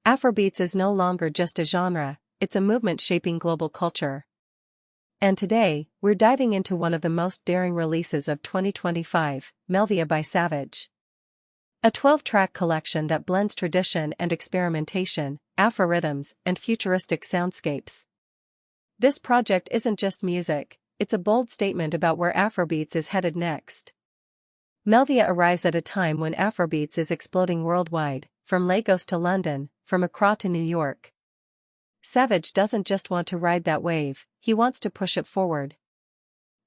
Afrobeats is no longer just a genre, it's a movement shaping global culture. And today, we're diving into one of the most daring releases of 2025, MELÖVIA by Savage. A 12-track collection that blends tradition and experimentation, Afro rhythms, and futuristic soundscapes. This project isn't just music, it's a bold statement about where Afrobeats is headed next. MELÖVIA arrives at a time when Afrobeats is exploding worldwide, from Lagos to London, from Accra to New York. Savage doesn't just want to ride that wave, he wants to push it forward.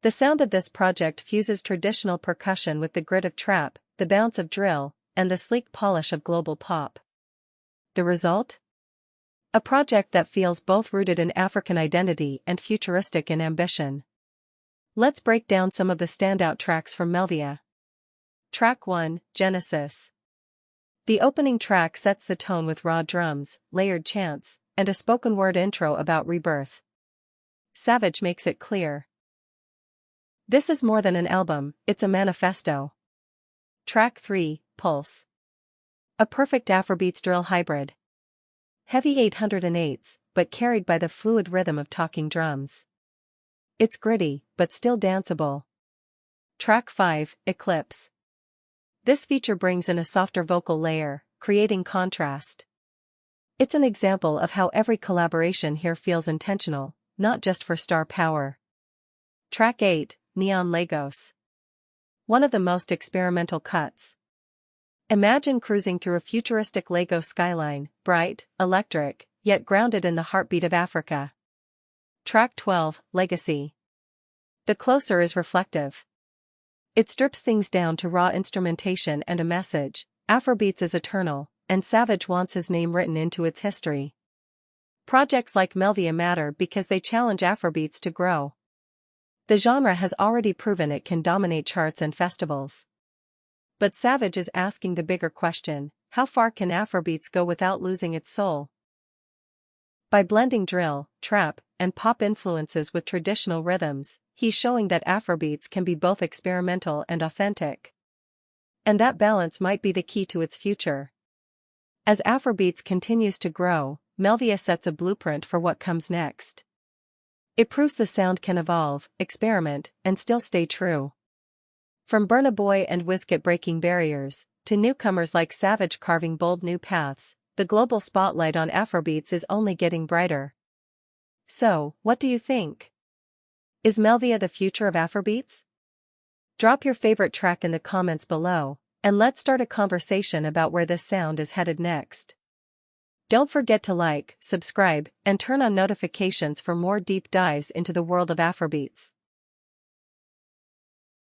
The sound of this project fuses traditional percussion with the grit of trap, the bounce of drill, and the sleek polish of global pop. The result? A project that feels both rooted in African identity and futuristic in ambition. Let's break down some of the standout tracks from MELÖVIA. Track 1, Genesis. The opening track sets the tone with raw drums, layered chants, and a spoken-word intro about rebirth. Savage makes it clear. This is more than an album, it's a manifesto. Track 3, Pulse. A perfect Afrobeats drill hybrid. Heavy 808s, but carried by the fluid rhythm of talking drums. It's gritty, but still danceable. Track 5, Eclipse. This feature brings in a softer vocal layer, creating contrast. It's an example of how every collaboration here feels intentional, not just for star power. Track 8, Neon Lagos. One of the most experimental cuts. Imagine cruising through a futuristic Lagos skyline, bright, electric, yet grounded in the heartbeat of Africa. Track 12, Legacy. The closer is reflective. It strips things down to raw instrumentation and a message. Afrobeats is eternal, and Savage wants his name written into its history. Projects like MELÖVIA matter because they challenge Afrobeats to grow. The genre has already proven it can dominate charts and festivals. But Savage is asking the bigger question, how far can Afrobeats go without losing its soul? By blending drill, trap, and pop influences with traditional rhythms, he's showing that Afrobeats can be both experimental and authentic. And that balance might be the key to its future. As Afrobeats continues to grow, MELÖVIA sets a blueprint for what comes next. It proves the sound can evolve, experiment, and still stay true. From Burna Boy and Wizkid breaking barriers, to newcomers like Savage carving bold new paths, the global spotlight on Afrobeats is only getting brighter. So, what do you think? Is MELÖVIA the future of Afrobeats? Drop your favorite track in the comments below, and let's start a conversation about where this sound is headed next. Don't forget to like, subscribe, and turn on notifications for more deep dives into the world of Afrobeats.